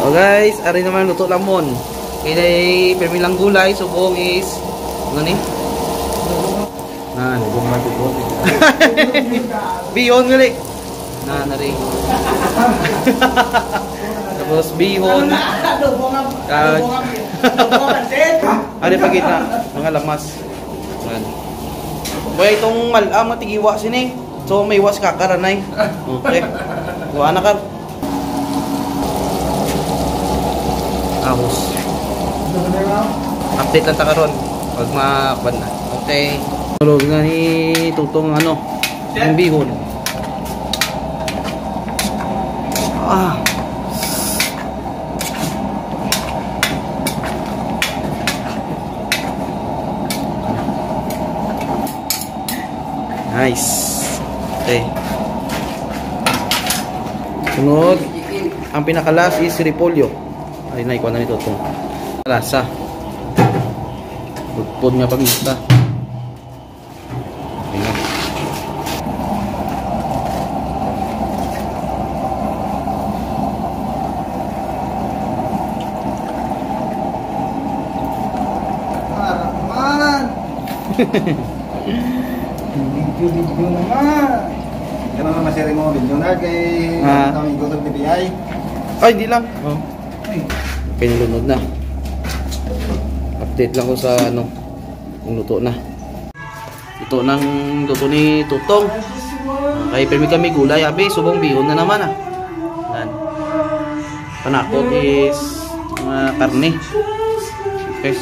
So guys, ari naman luto lamon. Kaya permi lang gulay, subong is ano ni? Bihon gali. Ring. Tapos bihon. Ari pagita mga lamas. Yan. Kaya itong malam tigiwa sini. So may was kakaranay. Okay. Kuha na ka. Ahos. Update lang ta karon pag makban na. Okay. Tulog na ni tutong ano, yung bihon. Nice. Okay. Sunod, ang pinakalas is repolyo. Ay, naikuha na nito itong lasa. Pudpud nga pamista. Video naman. Kaya naman masiri mo video na kay kami gotog DPI. Ay, hindi lang. Pinulunod na. Update lang ko sa ano, kung luto na. Ito nang luto ni Tutong. Kaya permi kami gulay, abi, subong bihon na naman ah. Yan. Panakot is mga karne. Okay.